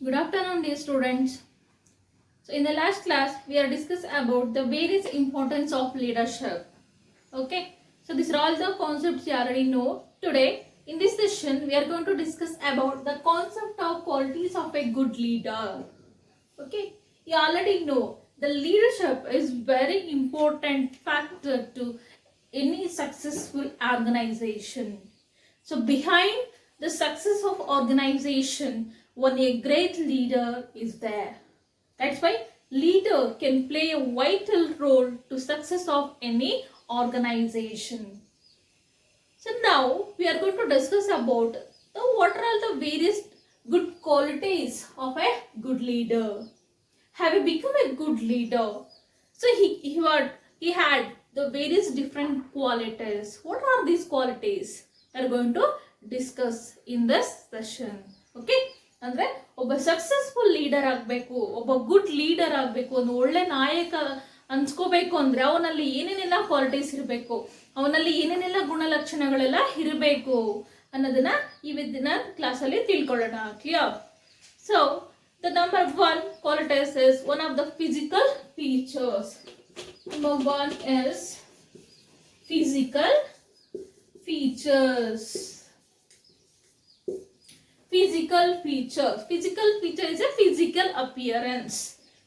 Good afternoon, dear students. So, in the last class, we are discussed about the various importance of leadership. Okay. So, these are all the concepts you already know. Today, in this session, we are going to discuss about the concept of qualities of a good leader. Okay. You already know the leadership is very important factor to any successful organization. So behind the success of organization, one a great leader is there. That's why leader can play a vital role to success of any organization. So now we are going to discuss about what are the various good qualities of a good leader. Have you become a good leader? So he had the various different qualities. What are these qualities? We are going to discuss in this session. Okay? ಅಂದ್ರೆ ಒಬ್ಬ successful leader ಆಗಬೇಕು, ಒಬ್ಬ good leader ಆಗಬೇಕು, ಒಂದು ಒಳ್ಳೆ ನಾಯಕ ಅನ್ಸ್ಕೋಬೇಕು ಅಂದ್ರೆ ಅವನಲ್ಲಿ ಏನೇನೆಲ್ಲ ಕ್ವಾಲಿಟೀಸ್ ಇರಬೇಕು, ಅವನಲ್ಲಿ ಏನೇನೆಲ್ಲ ಗುಣಲಕ್ಷಣಗಳೆಲ್ಲ ಇರಬೇಕು ಅನ್ನೋದನ್ನ ಇವತ್ತಿನ ಕ್ಲಾಸಲ್ಲಿ ತಿಳ್ಕೊಳ್ಳೋಣ. Clear? So the number one qualities is one of the physical features. Number one is physical features. Physical features. Physical feature is a physical appearance.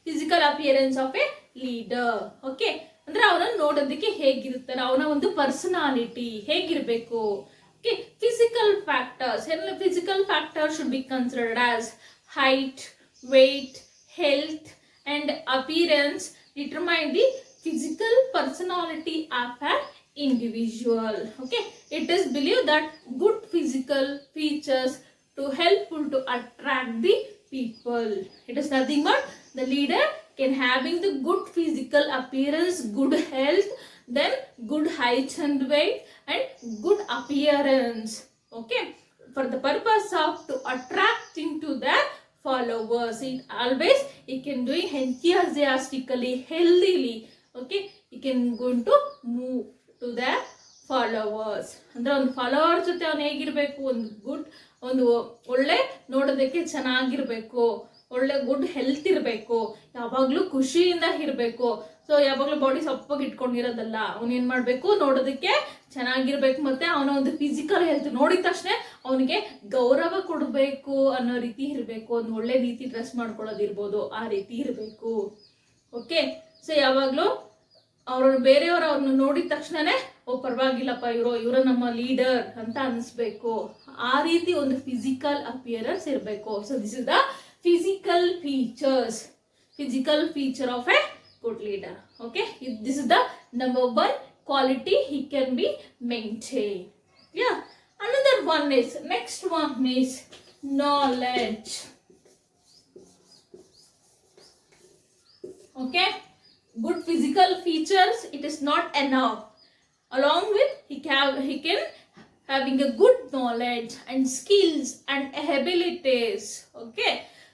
Physical appearance of a leader. Okay. ಅಂದ್ರೆ ಅವನ ನೋಡೋದಕ್ಕೆ ಹೇಗಿರ್ತಾರೆ, ಅವನ ಒಂದು personality ಹೇಗಿರಬೇಕು. Okay. Physical factors. Physical factors should be considered as height, weight, health and appearance determine the physical personality of an individual. Okay, it is believed that good physical features to helpful to attract the people. It is nothing but the leader can having the good physical appearance, good health, then good height and weight and good appearance. Okay, for the purpose of to attracting to their followers. He can do it enthusiastically, healthily. Okay, he can going to move to their followers. ಅಂದ್ರೆ ಒಂದು follower ಜೊತೆ ಅವನು ಹೇಗಿರ್ಬೇಕು, ಒಂದು ಒಳ್ಳೆ ನೋಡೋದಕ್ಕೆ ಚೆನ್ನಾಗಿರ್ಬೇಕು, ಒಳ್ಳೆ ಗುಡ್ ಹೆಲ್ತ್ ಇರಬೇಕು, ಯಾವಾಗಲೂ ಖುಷಿಯಿಂದ ಇರಬೇಕು. ಸೊ ಯಾವಾಗಲೂ ಬಾಡಿ ಸಪ್ಪಗೆ ಇಟ್ಕೊಂಡಿರೋದಲ್ಲ, ಅವನು ಏನು ಮಾಡಬೇಕು, ನೋಡೋದಕ್ಕೆ ಚೆನ್ನಾಗಿರ್ಬೇಕು, ಮತ್ತೆ ಅವನ ಒಂದು ಫಿಸಿಕಲ್ ಹೆಲ್ತ್ ನೋಡಿದ ತಕ್ಷಣ ಅವನಿಗೆ ಗೌರವ ಕೊಡಬೇಕು ಅನ್ನೋ ರೀತಿ ಇರಬೇಕು. ಒಂದು ಒಳ್ಳೆ ರೀತಿ ಡ್ರೆಸ್ ಮಾಡ್ಕೊಳ್ಳೋದಿರ್ಬೋದು, ಆ ರೀತಿ ಇರಬೇಕು. ಓಕೆ, ಸೊ ಯಾವಾಗಲೂ ಬೇರೆಯವರು ಅವ್ರನ್ನ ನೋಡಿದ ತಕ್ಷಣನೇ ಪರವಾಗಿಲ್ಲಪ್ಪ ಇವರು ನಮ್ಮ ಲೀಡರ್ ಅಂತ ಅನಿಸ್ಬೇಕು. ಆ ರೀತಿ ಒಂದು ಫಿಸಿಕಲ್ ಅಪಿಯರೆನ್ಸ್ ಇರಬೇಕು. So this is the physical features, physical feature of a good leader. Okay, this is the number one quality he can be maintained. Yeah, another one is, next one is knowledge. Okay, good physical features, it is not enough. Along with he can having a good knowledge and skills and abilities. Okay,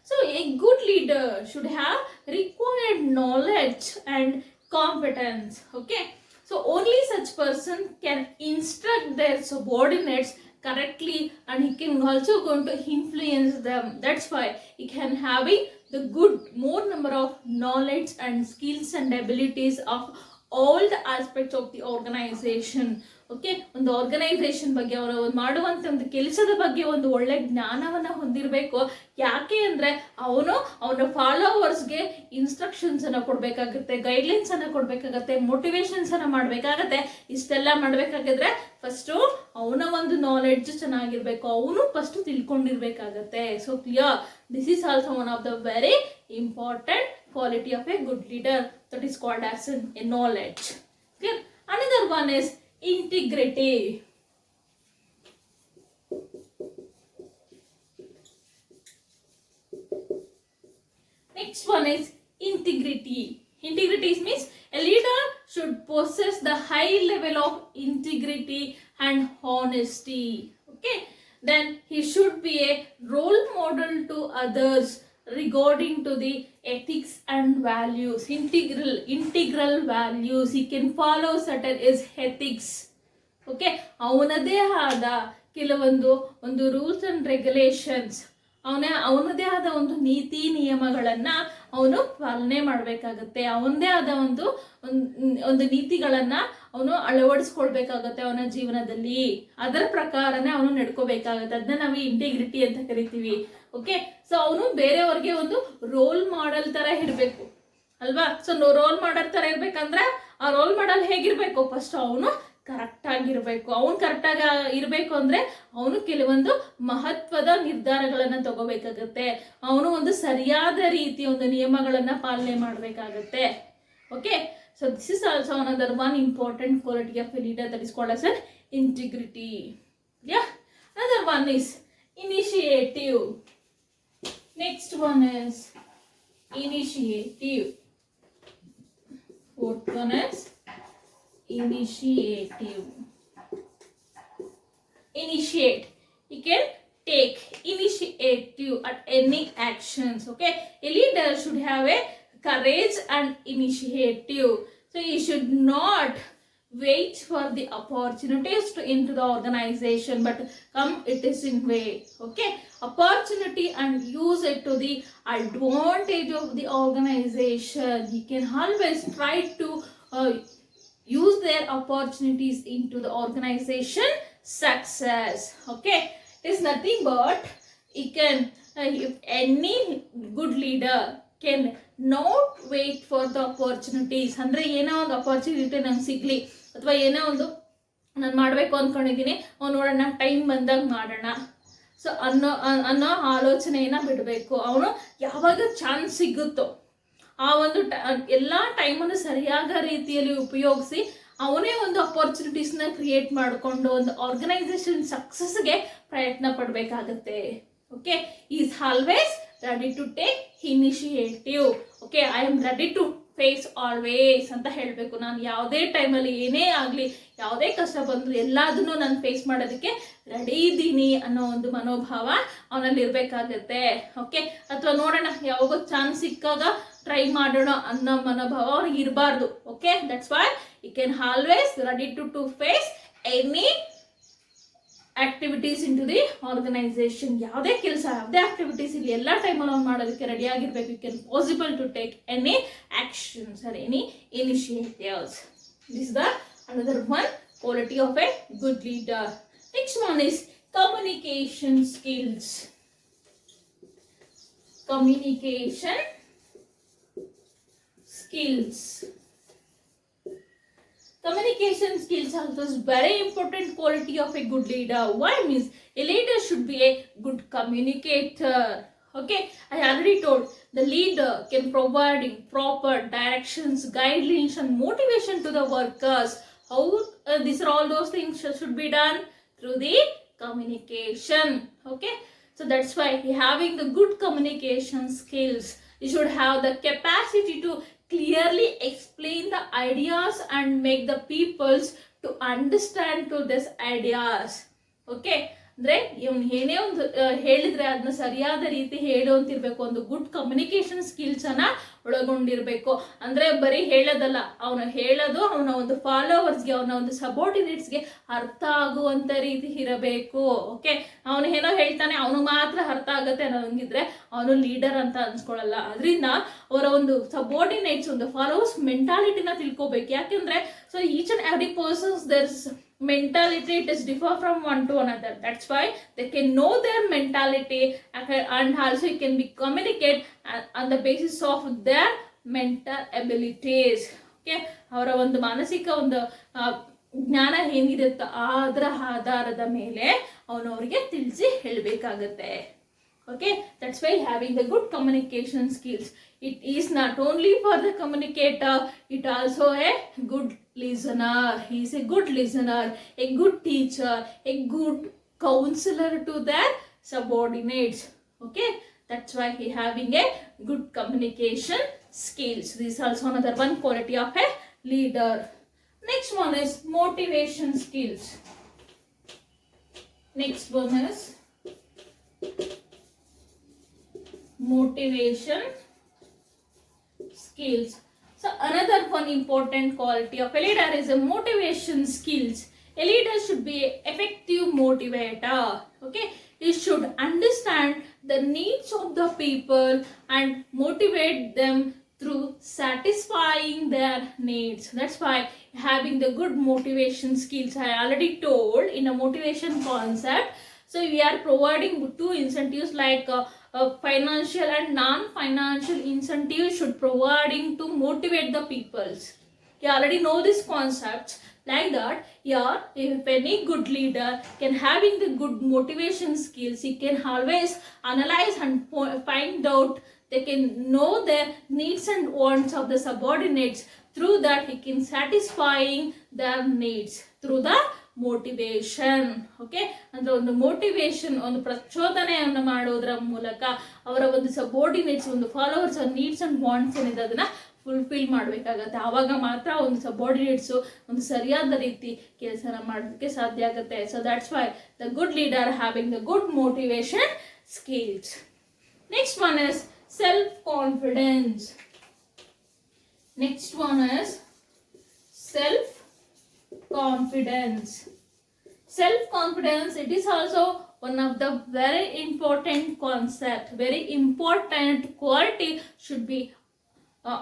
so a good leader should have required knowledge and competence. Okay, so only such person can instruct their subordinates correctly and he can also going to influence them. That's why he can having the good more number of knowledge and skills and abilities of all the aspects of the organization. Okay, ಒಂದು organisation ಬಗ್ಗೆ ಅವರು ಮಾಡುವಂಥ ಒಂದು ಕೆಲಸದ ಬಗ್ಗೆ ಒಂದು ಒಳ್ಳೆ ಜ್ಞಾನವನ್ನು ಹೊಂದಿರಬೇಕು. ಯಾಕೆ ಅಂದರೆ ಅವನ ಫಾಲೋವರ್ಸ್ಗೆ ಇನ್ಸ್ಟ್ರಕ್ಷನ್ಸ್ ಅನ್ನು ಕೊಡಬೇಕಾಗುತ್ತೆ, ಗೈಡ್ಲೈನ್ಸ್ ಅನ್ನು ಕೊಡಬೇಕಾಗತ್ತೆ, ಮೋಟಿವೇಶನ್ಸ್ ಅನ್ನು ಮಾಡಬೇಕಾಗತ್ತೆ. ಇಷ್ಟೆಲ್ಲ ಮಾಡಬೇಕಾಗಿದ್ರೆ ಫಸ್ಟು ಅವನ ಒಂದು ನಾಲೆಡ್ಜ್ ಚೆನ್ನಾಗಿರ್ಬೇಕು, ಅವನು ಫಸ್ಟ್ ತಿಳ್ಕೊಂಡಿರ್ಬೇಕಾಗತ್ತೆ. So clear, this is also one of the very important quality of a good leader, that is called as a knowledge. Okay, another one is integrity. Next one is integrity. Integrity means a leader should possess the high level of integrity and honesty. Okay, then he should be a role model to others regarding to the ethics and values. Integral values, he can follow certain is ethics. Okay, ಅವನದೇ ಆದ ಕೆಲವೊಂದು rules and regulations ಅವನದೇ ಆದ ಒಂದು ನೀತಿ ನಿಯಮಗಳನ್ನ ಅವನು ಪಾಲನೆ ಮಾಡಬೇಕಾಗತ್ತೆ. ಅವನದೇ ಆದ ಒಂದು ನೀತಿಗಳನ್ನ ಅವನು ಅಳವಡಿಸ್ಕೊಳ್ಬೇಕಾಗತ್ತೆ ಅವನ ಜೀವನದಲ್ಲಿ. ಅದರ ಪ್ರಕಾರನೇ ಅವನು ನಡ್ಕೋಬೇಕಾಗತ್ತೆ. ಅದನ್ನ ನಾವು ಇಂಟಿಗ್ರಿಟಿ ಅಂತ ಕರಿತೀವಿ. ಓಕೆ, ಸೊ ಅವನು ಬೇರೆಯವ್ರಿಗೆ ಒಂದು ರೋಲ್ ಮಾಡೆಲ್ ತರ ಇರಬೇಕು ಅಲ್ವಾ. ಸೊ ರೋಲ್ ಮಾಡೆಲ್ ತರ ಇರ್ಬೇಕಂದ್ರೆ ಆ ರೋಲ್ ಮಾಡೆಲ್ ಹೇಗಿರ್ಬೇಕು, ಫಸ್ಟ್ ಅವನು ಕರೆಕ್ಟ್ ಆಗಿರ್ಬೇಕು. ಅವನು ಕರೆಕ್ಟ್ ಆಗಿ ಇರಬೇಕು ಅಂದ್ರೆ ಅವನು ಕೆಲವೊಂದು ಮಹತ್ವದ ನಿರ್ಧಾರಗಳನ್ನ ತಗೋಬೇಕಾಗತ್ತೆ. ಅವನು ಒಂದು ಸರಿಯಾದ ರೀತಿಯ ಒಂದು ನಿಯಮಗಳನ್ನ ಪಾಲನೆ ಮಾಡಬೇಕಾಗತ್ತೆ. Okay, so this is also another one important quality of a leader, that is called as an integrity. Yeah, another one is initiative. Next one is initiative. Fourth one is initiative. Initiate. You can take initiative at any actions. Okay, a leader should have a courage and initiative. So he should not wait for the opportunities to into the organization, but come it is in way. Okay, opportunity and use it to the advantage of the organization. He can always try to use their opportunities into the organization success. Okay, it is nothing but he can if any good leader can not wait for the opportunities. ಅಂದ್ರೆ ಏನೋ ಒಂದು opportunity ನಂಗೆ ಸಿಗ್ಲಿ ಅಥವಾ ಏನೋ ಒಂದು ನಾನು ಮಾಡಬೇಕು ಅಂದ್ಕೊಂಡಿದ್ದೀನಿ, ನೋಡೋಣ ಟೈಮ್ ಬಂದಾಗ ಮಾಡೋಣ ಸೊ ಅನ್ನೋ ಆಲೋಚನೆಯನ್ನ ಬಿಡಬೇಕು. ಅವನು ಯಾವಾಗ ಚಾನ್ಸ್ ಸಿಗುತ್ತೋ ಆ ಒಂದು ಎಲ್ಲ ಟೈಮನ್ನು ಸರಿಯಾದ ರೀತಿಯಲ್ಲಿ ಉಪಯೋಗಿಸಿ ಅವನೇ ಒಂದು ಅಪರ್ಚುನಿಟೀಸ್ನ ಕ್ರಿಯೇಟ್ ಮಾಡಿಕೊಂಡು ಒಂದು ಆರ್ಗನೈಸೇಷನ್ ಸಕ್ಸಸ್ಗೆ ಪ್ರಯತ್ನ ಪಡಬೇಕಾಗತ್ತೆ. Okay, is always ready to take initiative. Okay, I am ready to face always ಅಂತ ಹೇಳಬೇಕು. ನಾನು ಯಾವುದೇ ಟೈಮಲ್ಲಿ ಏನೇ ಆಗಲಿ, ಯಾವುದೇ ಕಷ್ಟ ಬಂದರೂ ಎಲ್ಲದನ್ನು ನಾನು ಫೇಸ್ ಮಾಡೋದಕ್ಕೆ ರೆಡಿ ಇದ್ದೀನಿ ಅನ್ನೋ ಒಂದು ಮನೋಭಾವ ಅವನಲ್ಲಿ ಇರಬೇಕಾಗತ್ತೆ. ಓಕೆ, ಅಥವಾ ನೋಡೋಣ ಯಾವಾಗ ಚಾನ್ಸ್ ಸಿಕ್ಕಾಗ ಟ್ರೈ ಮಾಡೋಣ ಅನ್ನೋ ಮನೋಭಾವ ಅವ್ರಿಗೆ ಇರಬಾರ್ದು. Okay, that's why you can always ready to face any activities in to the organisation. ಯಾವುದೇ ಕೆಲಸ, ಯಾವುದೇ ಆಕ್ಟಿವಿಟೀಸ್ ಇಲ್ಲಿ ಎಲ್ಲ ಟೈಮಲ್ಲಿ ಅವ್ನು ಮಾಡೋದಕ್ಕೆ ರೆಡಿ ಆಗಿರ್ಬೇಕು. You can possible to take any actions or any initiatives. This is the another one quality of a good leader. Next one is communication skills. Communication skills. Communication skills also is very important quality of a good leader. Why means a leader should be a good communicator. Okay, I already told the leader can provide proper directions, guidelines and motivation to the workers. How these are all those things should be done through the communication. Okay, so that's why having the good communication skills, you should have the capacity to clearly explain the ideas and make the peoples to understand to these ideas. Okay, ಅಂದ್ರೆ ಇವನು ಏನೇ ಒಂದು ಹೇಳಿದ್ರೆ ಅದನ್ನ ಸರಿಯಾದ ರೀತಿ ಹೇಳುವಂತಿರ್ಬೇಕು. ಒಂದು good communication skills ಅನ್ನ ಒಳಗೊಂಡಿರ್ಬೇಕು. ಅಂದ್ರೆ ಬರೀ ಹೇಳೋದಲ್ಲ, ಅವನು ಹೇಳೋದು ಅವನ ಒಂದು ಫಾಲೋವರ್ಸ್ಗೆ, ಅವನ ಒಂದು ಸಬಾರ್ಡಿನೇಟ್ಸ್ಗೆ ಅರ್ಥ ಆಗುವಂತ ರೀತಿ ಇರಬೇಕು. ಓಕೆ, ಅವನು ಏನೋ ಹೇಳ್ತಾನೆ ಅವನು ಮಾತ್ರ ಅರ್ಥ ಆಗತ್ತೆ ಅನ್ನೋಂಗಿದ್ರೆ ಅವನು ಲೀಡರ್ ಅಂತ ಅನ್ಸ್ಕೊಳ್ಳಲ್ಲ. ಅದರಿಂದ ಅವರ ಒಂದು ಸಬಾರ್ಡಿನೇಟ್ಸ್, ಒಂದು ಫಾಲೋವರ್ಸ್ ಮೆಂಟಾಲಿಟಿನ ತಿಳ್ಕೋಬೇಕು. ಯಾಕೆಂದ್ರೆ so each and every persons their mentality, it is differ from one to another. That's why they can know their mentality and also you can be communicate on the basis of their mental abilities. Okay, ಅವರ ಒಂದು ಮಾನಸಿಕ ಒಂದು ಜ್ಞಾನ ಏನಿರುತ್ತೋ ಅದರ ಆಧಾರದ ಮೇಲೆ ಅವನು ಅವರಿಗೆ ತಿಳಿಸಿ ಹೇಳಬೇಕಾಗತ್ತೆ. Okay, that's why having the good communication skills, it is not only for the communicator, it also a good listener. He is a good listener, a good teacher, a good counselor to their subordinates. Okay, that's why he having a good communication skills. This is also another one quality of a leader. Next one is motivation skills. Next one is motivation skills. So another one important quality of a leader is a motivation skills. A leader should be an effective motivator. Okay, he should understand the needs of the people and motivate them through satisfying their needs. That's why having the good motivation skills, I already told in a motivation concept. So we are providing two incentives like financial and non-financial incentives should providing to motivate the peoples. You already know this concept. Like that, yeah, if any good leader can having the good motivation skills, he can always analyze and find out, they can know their needs and wants of the subordinates. Through that, he can satisfying their needs through the motivation. Okay, ಅಂದ್ರೆ ಒಂದು motivation, ಒಂದು ಪ್ರಚೋದನೆಯನ್ನು ಮಾಡೋದ್ರ ಮೂಲಕ ಅವರ ಒಂದು subordinates, ಒಂದು followers needs and wants ಏನಿದೆ ಅದನ್ನ ಫುಲ್ಫಿಲ್ ಮಾಡಬೇಕಾಗತ್ತೆ. ಆವಾಗ ಮಾತ್ರ ಒಂದು ಸಬಾರ್ಡಿನೇಟ್ಸು ಒಂದು ಸರಿಯಾದ ರೀತಿ ಕೆಲಸನ ಮಾಡೋದಕ್ಕೆ ಸಾಧ್ಯ ಆಗುತ್ತೆ. So that's why the good leader having the good motivation skills. Next one is self confidence. Next one is self confidence. Self confidence, it is also one of the very important concept, very important quality should be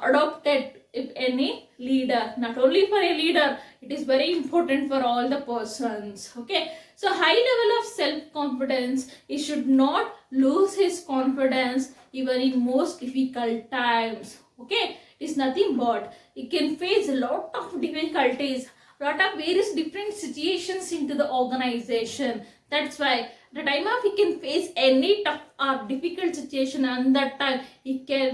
adopted if any leader, not only for a leader, it is very important for all the persons. Okay, so high level of self confidence, he should not lose his confidence even in most difficult times. Okay, it is nothing but he can face a lot of difficulties, lot of various different situations into the organization. That's why the time of he can face any tough or difficult situation, and that time he can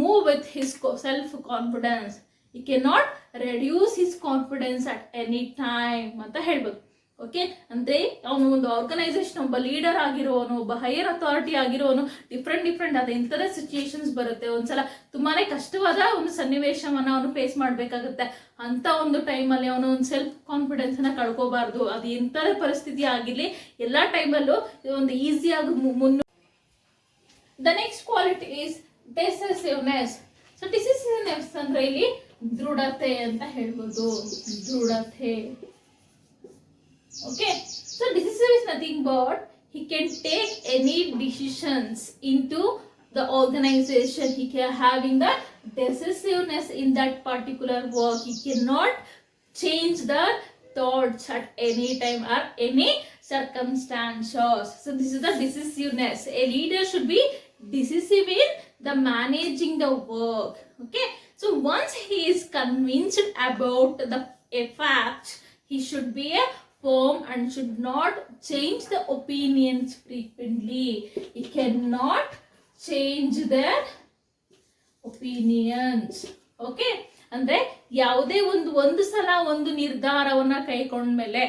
move with his self confidence. He cannot reduce his confidence at any time ಅಂತ ಹೇಳ್ಬೇಕು. Okay, ಅಂದರೆ ಅವನು ಒಂದು organisation ಒಬ್ಬ leader ಆಗಿರೋನು, ಒಬ್ಬ higher authority ಆಗಿರೋನು, different ಅದು ಇಂಥದೇ situations ಬರುತ್ತೆ. ಒಂದ್ಸಲ ತುಂಬಾನೇ ಕಷ್ಟವಾದ ಒಂದು ಸನ್ನಿವೇಶವನ್ನು ಅವನು ಫೇಸ್ ಮಾಡಬೇಕಾಗುತ್ತೆ. ಅಂತ ಒಂದು ಟೈಮಲ್ಲಿ ಅವನು ಒಂದು ಸೆಲ್ಫ್ ಕಾನ್ಫಿಡೆನ್ಸ್ನ ಕಳ್ಕೋಬಾರ್ದು. ಅದು ಎಂಥದೇ ಪರಿಸ್ಥಿತಿ ಆಗಿರಲಿ, ಎಲ್ಲ ಟೈಮಲ್ಲೂ ಒಂದು ಈಸಿಯಾಗಿ the next quality is decisiveness. So decisiveness ಅಂದ್ರೆ ಇಲ್ಲಿ ದೃಢತೆ ಅಂತ ಹೇಳ್ಬೋದು. ದೃಢತೆ. Okay, so decisive is nothing but he can take any decisions into the organization. He can having the decisiveness in that particular work. He cannot change the thoughts at any time or any circumstances. So this is the decisiveness. A leader should be decisive in the managing the work. Okay, so once he is convinced about a fact, he should be a firm and should not change the opinions frequently. He cannot change their opinions. Okay, ಅಂದ್ರೆ ಯಾವುದೇ ಒಂದು ಸಲ ಒಂದು ನಿರ್ಧಾರವನ್ನ ಕೈಗೊಂಡ್ಮೇಲೆ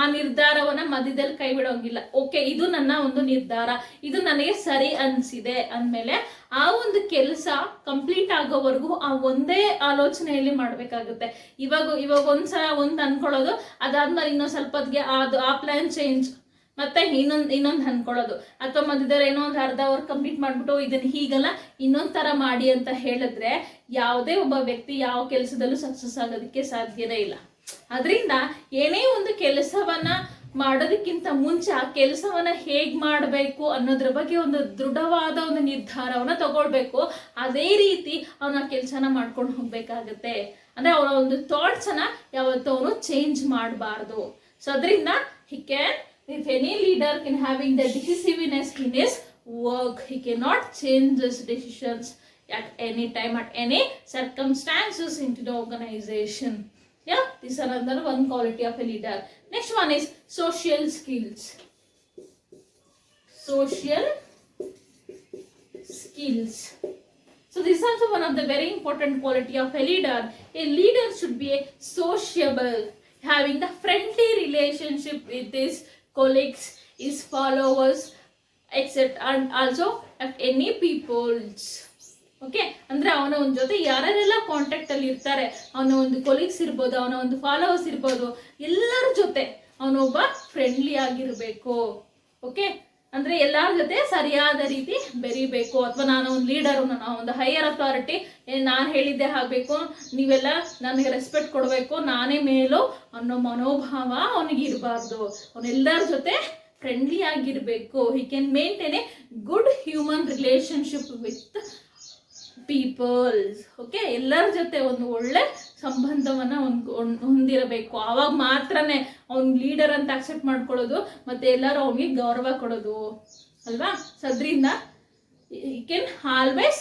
ಆ ನಿರ್ಧಾರವನ್ನ ಮಧ್ಯದಲ್ಲಿ ಕೈ ಬಿಡೋಂಗಿಲ್ಲ. ಓಕೆ, ಇದು ನನ್ನ ಒಂದು ನಿರ್ಧಾರ, ಇದು ನನಗೆ ಸರಿ ಅನ್ಸಿದೆ ಅಂದಮೇಲೆ ಆ ಒಂದು ಕೆಲಸ ಕಂಪ್ಲೀಟ್ ಆಗೋವರೆಗೂ ಆ ಒಂದೇ ಆಲೋಚನೆಯಲ್ಲಿ ಮಾಡ್ಬೇಕಾಗುತ್ತೆ. ಇವಾಗ ಒಂದ್ಸಲ ಒಂದು ಅನ್ಕೊಳ್ಳೋದು, ಅದಾದ್ಮೇಲೆ ಇನ್ನೊಂದು ಸ್ವಲ್ಪ ಹೊತ್ತಿಗೆ ಆ ಪ್ಲಾನ್ ಚೇಂಜ್, ಮತ್ತೆ ಇನ್ನೊಂದು ಅನ್ಕೊಳ್ಳೋದು, ಅಥವಾ ಮಧ್ಯದಲ್ಲಿ ಏನೋ ಒಂದು ಅರ್ಧ ಅವರ್ ಕಂಪ್ಲೀಟ್ ಮಾಡ್ಬಿಟ್ಟು ಇದನ್ನ ಹೀಗಲ್ಲ ಇನ್ನೊಂದ್ ತರ ಮಾಡಿ ಅಂತ ಹೇಳಿದ್ರೆ ಯಾವುದೇ ಒಬ್ಬ ವ್ಯಕ್ತಿ ಯಾವ ಕೆಲಸದಲ್ಲೂ ಸಕ್ಸಸ್ ಆಗೋದಕ್ಕೆ ಸಾಧ್ಯನೇ ಇಲ್ಲ. ಅದರಿಂದ ಏನೇ ಒಂದು ಕೆಲಸವನ್ನ ಮಾಡೋದಕ್ಕಿಂತ ಮುಂಚೆ ಆ ಕೆಲಸವನ್ನ ಹೇಗ್ ಮಾಡಬೇಕು ಅನ್ನೋದ್ರ ಬಗ್ಗೆ ಒಂದು ದೃಢವಾದ ಒಂದು ನಿರ್ಧಾರವನ್ನ ತಗೊಳ್ಬೇಕು. ಅದೇ ರೀತಿ ಅವನ ಕೆಲಸನ ಮಾಡ್ಕೊಂಡು ಹೋಗ್ಬೇಕಾಗತ್ತೆ. ಅಂದ್ರೆ ಅವನ ಒಂದು ಥಾಟ್ಸ್ ಅನ್ನ ಯಾವತ್ತೂ ಅವನು ಚೇಂಜ್ ಮಾಡಬಾರ್ದು. ಸೊ ಅದರಿಂದ he can, if any leader can having the decisiveness in his work, he cannot change his decisions at any time, at any circumstances into the organization. Yeah, this is another one quality of a leader. Next one is social skills. Social skills. So this is also one of the very important quality of a leader. A leader should be a sociable, having the friendly relationship with his colleagues, his followers, etc. and also of any peoples. Okay, ಅಂದ್ರೆ ಅವನ ಒಂದು ಜೊತೆ ಯಾರೆಲ್ಲ contact ಅಲ್ಲಿ ಇರ್ತಾರೆ, ಅವನ ಒಂದು colleagues ಇರ್ಬೋದು, ಅವನ ಒಂದು ಫಾಲೋವರ್ಸ್ ಇರ್ಬೋದು, ಎಲ್ಲರ ಜೊತೆ ಅವನೊಬ್ಬ ಫ್ರೆಂಡ್ಲಿ ಆಗಿರ್ಬೇಕು. ಓಕೆ, ಅಂದ್ರೆ ಎಲ್ಲರ ಜೊತೆ ಸರಿಯಾದ ರೀತಿ ಬೆರಿಬೇಕು. ಅಥವಾ ನಾನು ಒಂದು ಲೀಡರು, ನಾನು ಒಂದು ಹೈಯರ್ ಅಥಾರಿಟಿ, ನಾನು ಹೇಳಿದ್ದೆ ಆಗ್ಬೇಕು, ನೀವೆಲ್ಲ ನನಗೆ ರೆಸ್ಪೆಕ್ಟ್ ಕೊಡಬೇಕು, ನಾನೇ ಮೇಲೋ ಅನ್ನೋ ಮನೋಭಾವ ಅವನಿಗೆ ಇರಬಾರ್ದು. ಅವನೆಲ್ಲರ ಜೊತೆ ಫ್ರೆಂಡ್ಲಿ ಆಗಿರ್ಬೇಕು. He can maintain a good human relationship with peoples. Okay, ಎಲ್ಲರ ಜೊತೆ ಒಂದು ಒಳ್ಳೆ ಸಂಬಂಧವನ್ನ ಹೊಂದಿರಬೇಕು. ಆವಾಗ ಮಾತ್ರನೇ ಅವ್ನ್ ಲೀಡರ್ ಅಂತ ಅಕ್ಸೆಪ್ಟ್ ಮಾಡ್ಕೊಳ್ಳೋದು, ಮತ್ತೆ ಎಲ್ಲರೂ ಅವನಿಗೆ ಗೌರವ ಕೊಡೋದು ಅಲ್ವಾ. ಸೊ ಅದರಿಂದ he can always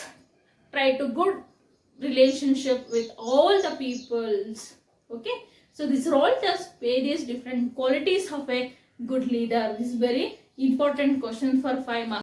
try to good relationship with all the peoples. Okay, so these are all just various different qualities of a good leader. This is very important question for 5 marks.